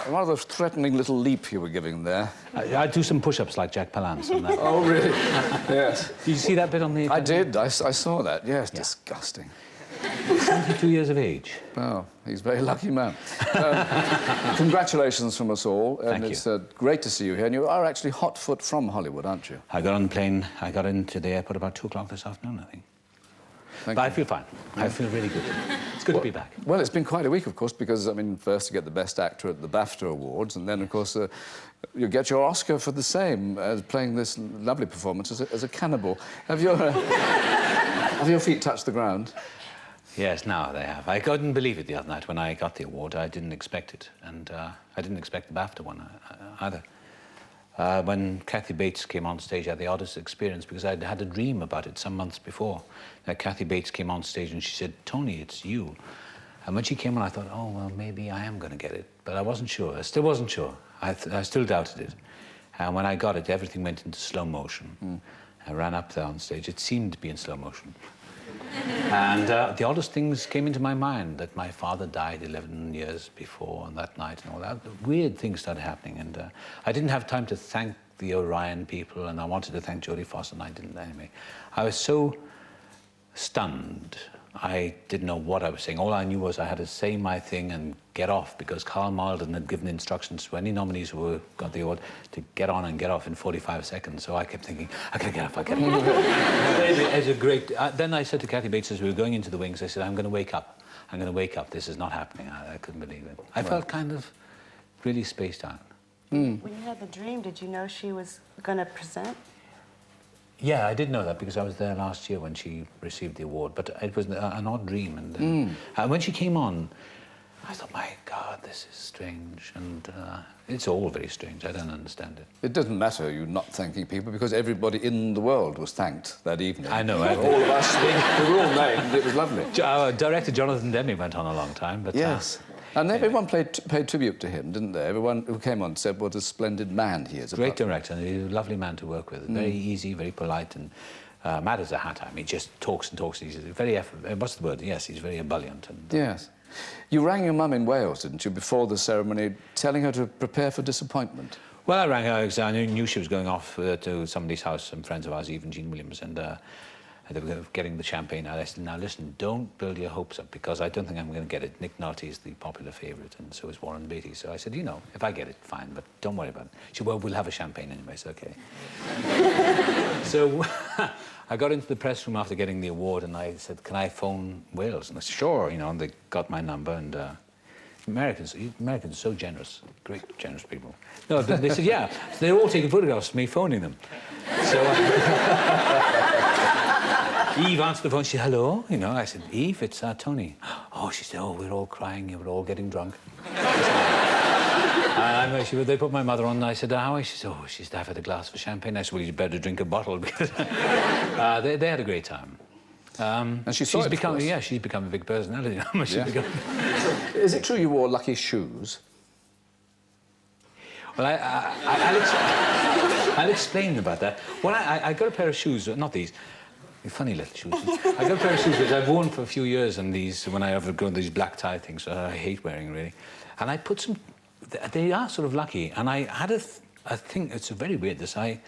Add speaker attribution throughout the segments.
Speaker 1: A rather threatening little leap you were giving there.
Speaker 2: I do some push-ups like Jack Palance and that.
Speaker 1: Oh, really? Yes.
Speaker 2: Did you see that bit on the...
Speaker 1: I did. I saw that. Yes, yeah. Disgusting.
Speaker 2: 72 years of age.
Speaker 1: Well, he's a very lucky man. Congratulations from us all. And
Speaker 2: Thank
Speaker 1: it's
Speaker 2: you.
Speaker 1: Great to see you here. And you are actually hot foot from Hollywood, aren't you?
Speaker 2: I got on the plane. I got into the airport about 2 o'clock this afternoon, I think.
Speaker 1: Thank
Speaker 2: but
Speaker 1: you.
Speaker 2: I feel fine. I feel really good. It's good to be back.
Speaker 1: Well, it's been quite a week, of course, because, I mean, first you get the Best Actor at the BAFTA Awards, and then, of course, you get your Oscar for the same, as playing this lovely performance as a cannibal. Have your feet touched the ground?
Speaker 2: Yes, now they have. I couldn't believe it the other night when I got the award. I didn't expect it, and I didn't expect the BAFTA one either. When Kathy Bates came on stage, I had the oddest experience because I'd had a dream about it some months before. Kathy Bates came on stage and she said, "Tony, it's you." And when she came on, I thought, oh, well, maybe I am going to get it. But I wasn't sure. I still wasn't sure. I still doubted it. And when I got it, everything went into slow motion. I ran up there on stage. It seemed to be in slow motion. And the oddest things came into my mind, that my father died 11 years before on that night and all that. Weird things started happening, and I didn't have time to thank the Orion people, and I wanted to thank Jodie Foster, and I didn't anyway. I was so stunned. I didn't know what I was saying. All I knew was I had to say my thing and get off, because Carl Malden had given instructions to any nominees who got the award to get on and get off in 45 seconds. So I kept thinking, I gotta get off, I gotta get off. It's a great... then I said to Kathy Bates, as we were going into the wings, I said, I'm going to wake up. I'm going to wake up. This is not happening. I couldn't believe it. I felt kind of really spaced out.
Speaker 3: When you had the dream, did you know she was going to present?
Speaker 2: Yeah, I did know that because I was there last year when she received the award, but it was an odd dream. And when she came on, I thought, my God, this is strange. And it's all very strange. I don't understand it.
Speaker 1: It doesn't matter you not thanking people, because everybody in the world was thanked that evening.
Speaker 2: I know.
Speaker 1: All of us, we were all named. It was lovely.
Speaker 2: Our director, Jonathan Demme, went on a long time, but...
Speaker 1: Yes. And everyone paid tribute to him, didn't they? Everyone who came on said what a splendid man he is.
Speaker 2: Great director, and he's a lovely man to work with. Very easy, very polite, and mad as a hat. I mean, he just talks and talks. He's very... what's the word? Yes, he's very ebullient. And,
Speaker 1: yes. You rang your mum in Wales, didn't you, before the ceremony, telling her to prepare for disappointment? Well,
Speaker 2: I rang her because I knew she was going off to somebody's house, some friends of ours, Eve and Jean Williams, and they were getting the champagne out. I said, now listen, don't build your hopes up, because I don't think I'm going to get it. Nick Nolte is the popular favourite, and so is Warren Beatty. So I said, you know, if I get it, fine, but don't worry about it. She said, well, we'll have a champagne anyway, so okay. So I got into the press room after getting the award, and I said, can I phone Wales? And I said, sure, you know, and they got my number, and Americans are so generous, great, generous people. No, they said, yeah. So they're all taking photographs of me phoning them. So Eve answered the phone. She said, hello. You know, I said, Eve, it's Tony. Oh, she said, oh, we're all crying. We're all getting drunk. They put my mother on, and I said, how is she? She said, oh, she's to have had a glass of champagne. I said, well, you'd better drink a bottle, because they had a great time.
Speaker 1: And she's become,
Speaker 2: yeah, she's become a big personality now.
Speaker 1: Is it true you wore lucky shoes?
Speaker 2: Well, I'll explain about that. Well, I got a pair of shoes, not these. Funny little shoes. I got a pair of shoes which I've worn for a few years, and these, when I ever go these black tie things, I hate wearing, really. And I put some... They are sort of lucky, and I had I think it's very weird, this. I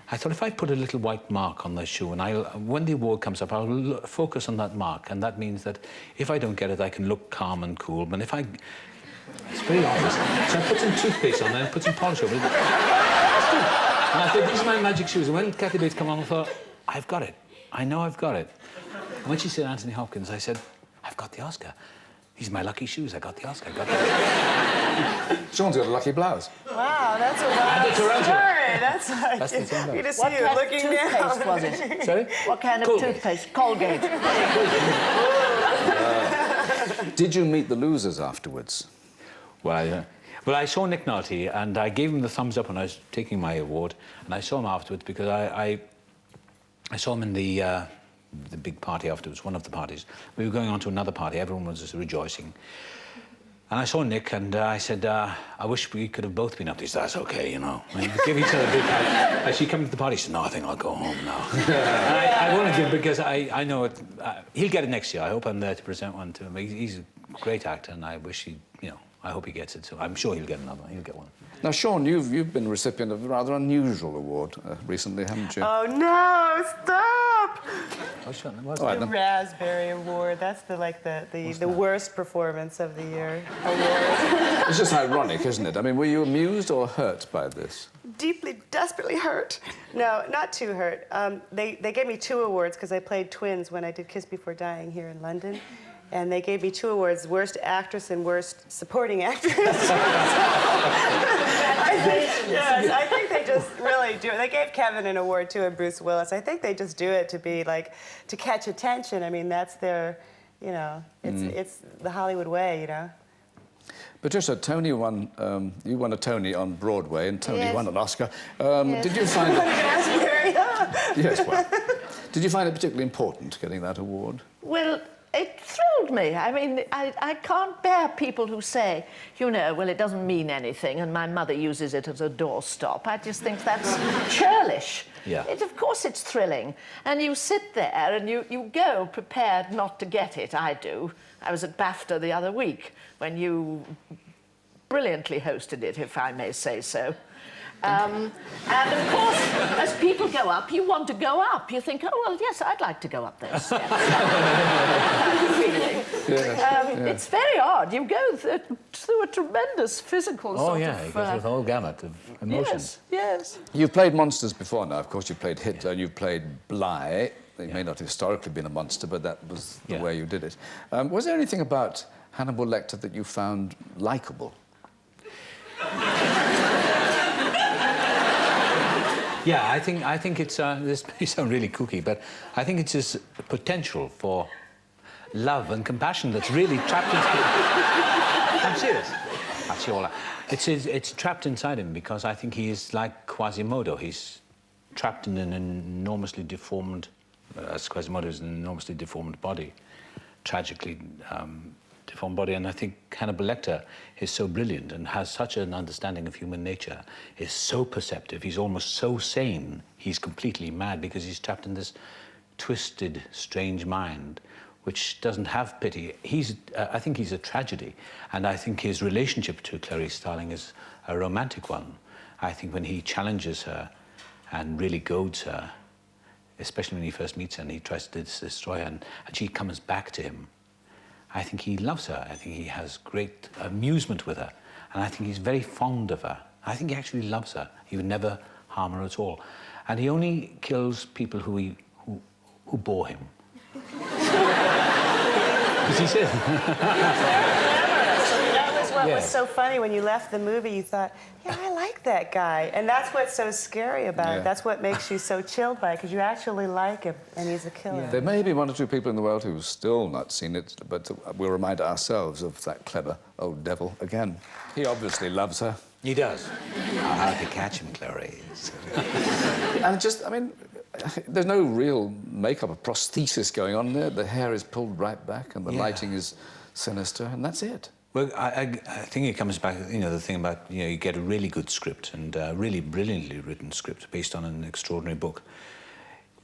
Speaker 2: thought if I put a little white mark on the shoe, and when the award comes up, I'll focus on that mark, and that means that if I don't get it, I can look calm and cool, but if I... It's very obvious. So I put some toothpaste on there and put some polish over it. And I thought, these are my magic shoes. And when Kathy Bates came on, I thought, I've got it. I know I've got it. And when she said Anthony Hopkins, I said, I've got the Oscar. These are my lucky shoes. I got the Oscar. I got the Oscar.
Speaker 1: Sean's got a lucky blouse.
Speaker 3: Wow, that's a wild story. That's like... You just see you looking down.
Speaker 4: What kind of toothpaste was it?
Speaker 2: Sorry?
Speaker 4: What kind of toothpaste? Colgate.
Speaker 1: Did you meet the losers afterwards?
Speaker 2: Well, I saw Nick Nolte, and I gave him the thumbs up when I was taking my award, and I saw him afterwards because I saw him in the big party afterwards, one of the parties. We were going on to another party. Everyone was just rejoicing. And I saw Nick, and I said, I wish we could have both been up. He said, that's OK, you know. And give each other a big hug. As she came to the party, she said, no, I think I'll go home now. And I wanted to, because I know it. He'll get it next year. I hope I'm there to present one to him. He's a great actor, and I wish he'd, you know, I hope he gets it. So I'm sure he'll get another one. He'll get one.
Speaker 1: Now, Sean, you've been recipient of a rather unusual award recently, haven't you?
Speaker 3: Oh, no, stop!
Speaker 2: Oh, Sean, what's
Speaker 1: All right,
Speaker 3: The
Speaker 1: then.
Speaker 3: Raspberry Award. That's the worst performance of the year award.
Speaker 1: It's just ironic, isn't it? I mean, were you amused or hurt by this?
Speaker 3: Deeply, desperately hurt. No, not too hurt. They gave me 2 awards because I played twins when I did Kiss Before Dying here in London. And they gave me 2 awards, Worst Actress and Worst Supporting Actress. I think they just really do it. They gave Kevin an award, too, and Bruce Willis. I think they just do it to be, like, to catch attention. I mean, that's their, you know, it's the Hollywood way, you know.
Speaker 1: Patricia, Tony won, you won a Tony on Broadway, and Tony
Speaker 4: Yes.
Speaker 1: won an Oscar.
Speaker 4: Yes.
Speaker 1: Did you find it...
Speaker 3: Raspberry,
Speaker 1: Yes, well... Did you find it particularly important, getting that award?
Speaker 4: Well, it thrilled me. I mean, I can't bear people who say, you know, well, it doesn't mean anything, and my mother uses it as a doorstop. I just think that's churlish.
Speaker 2: Yeah.
Speaker 4: Of course it's thrilling. And you sit there and you go prepared not to get it. I do. I was at BAFTA the other week when you brilliantly hosted it, if I may say so. And of course, as people go up, you want to go up. You think, oh, well, yes, I'd like to go up those steps. It's very odd. You go through a tremendous physical sort
Speaker 2: he
Speaker 4: of...
Speaker 2: goes with the whole gamut of emotions.
Speaker 4: Yes, yes.
Speaker 1: You've played monsters before now. Of course, you played Hitler, and you played Bligh. He may not have historically been a monster, but that was the way you did it. Was there anything about Hannibal Lecter that you found likeable?
Speaker 2: Yeah, I think it's this may sound really kooky, but I think it's his potential for love and compassion that's really trapped inside. I'm serious. That's all. It's trapped inside him because I think he is like Quasimodo. He's trapped in an enormously deformed, as Quasimodo is an enormously deformed body, tragically deformed body. And I think Hannibal Lecter is so brilliant and has such an understanding of human nature, is so perceptive, he's almost so sane, he's completely mad because he's trapped in this twisted, strange mind which doesn't have pity. I think he's a tragedy, and I think his relationship to Clarice Starling is a romantic one. I think when he challenges her and really goads her, especially when he first meets her and he tries to destroy her, and she comes back to him, I think he loves her. I think he has great amusement with her, and I think he's very fond of her. I think he actually loves her. He would never harm her at all, and he only kills people who bore him. Because he said.
Speaker 3: That was what was so funny. When you left the movie, you thought, yeah, I like that guy. And that's what's so scary about it. That's what makes you so chilled by it, because you actually like him, and he's a killer.
Speaker 1: There may be 1 or 2 people in the world who've still not seen it, but we'll remind ourselves of that clever old devil again. He obviously loves her.
Speaker 2: He does. How to catch him, Clarice.
Speaker 1: And just, I mean, there's no real makeup or prosthesis going on there. The hair is pulled right back and the lighting is sinister, and that's it.
Speaker 2: Well, I think it comes back, you know, the thing about, you know, you get a really good script and a really brilliantly written script based on an extraordinary book.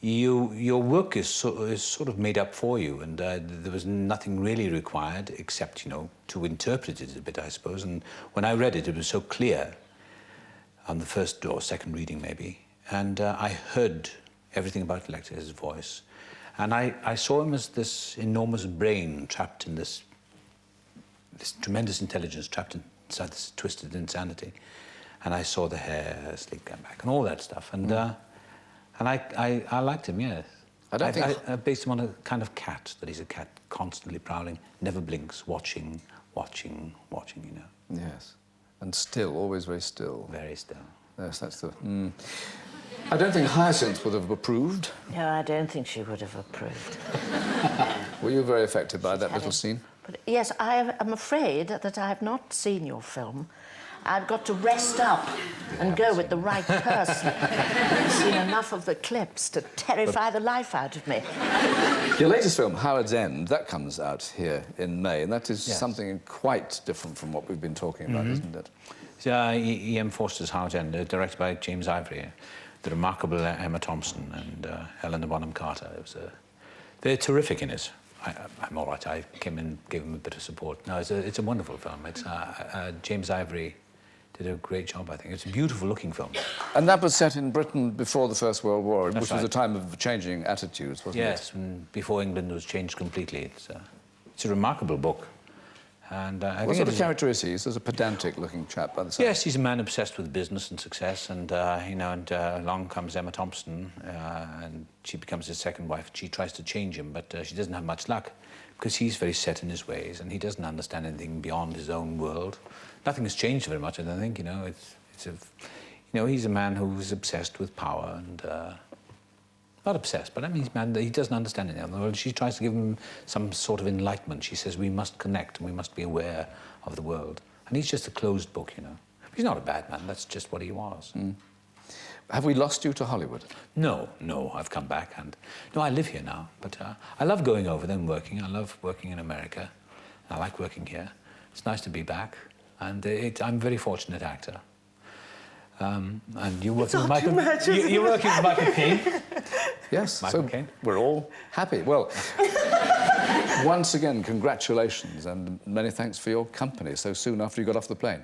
Speaker 2: Your work is sort of made up for you, and there was nothing really required except, you know, to interpret it a bit, I suppose. And when I read it, it was so clear on the first or second reading, maybe. And I heard everything about Lecter, his voice. And I saw him as this enormous brain trapped in this tremendous intelligence trapped inside this twisted insanity. And I saw the hair, sleep come back, and all that stuff. And I liked him, yes. I based him on a kind of cat, that he's a cat constantly prowling, never blinks, watching, you know.
Speaker 1: Yes. And still, always very still.
Speaker 2: Very still.
Speaker 1: Yes, that's the... I don't think Hyacinth would have approved.
Speaker 4: No, I don't think she would have approved.
Speaker 1: Were you very affected by that little scene?
Speaker 4: But yes, I'm afraid that I have not seen your film. I've got to rest up and go with the right person. I've seen enough of the clips to terrify the life out of me.
Speaker 1: Your latest film, Howard's End, that comes out here in May, and that is something quite different from what we've been talking about, isn't it?
Speaker 2: E.M. Forster's Howard's End, directed by James Ivory, the remarkable Emma Thompson and Helena Bonham Carter. They're terrific in it. I'm all right. I came in, gave him a bit of support. No, it's a wonderful film. It's James Ivory did a great job, I think. It's a beautiful-looking film.
Speaker 1: And that was set in Britain before the First World War,
Speaker 2: That's
Speaker 1: which was
Speaker 2: right.
Speaker 1: a time of changing attitudes, wasn't it?
Speaker 2: Yes, before England was changed completely. It's a remarkable book. And I
Speaker 1: What
Speaker 2: think
Speaker 1: sort of character is he? He's a pedantic-looking chap by the sound.
Speaker 2: Yes, he's a man obsessed with business and success, and you know, and along comes Emma Thompson, and she becomes his second wife. She tries to change him, but she doesn't have much luck because he's very set in his ways, and he doesn't understand anything beyond his own world. Nothing has changed very much, I don't think. You know, you know, he's a man who's obsessed with power and. Not obsessed, but I mean, he's a man that he doesn't understand anything in the world. She tries to give him some sort of enlightenment. She says we must connect and we must be aware of the world. And he's just a closed book, you know. He's not a bad man, that's just what he was.
Speaker 1: Mm. Have we lost you to Hollywood?
Speaker 2: No, I've come back and... No, I live here now, but I love going over there and working. I love working in America. I like working here. It's nice to be back, and I'm a very fortunate actor. And you're working with Michael... You're working with Michael Caine.
Speaker 1: Yes,
Speaker 2: Michael
Speaker 1: so
Speaker 2: Caine.
Speaker 1: we're all happy. Well, once again, congratulations and many thanks for your company so soon after you got off the plane.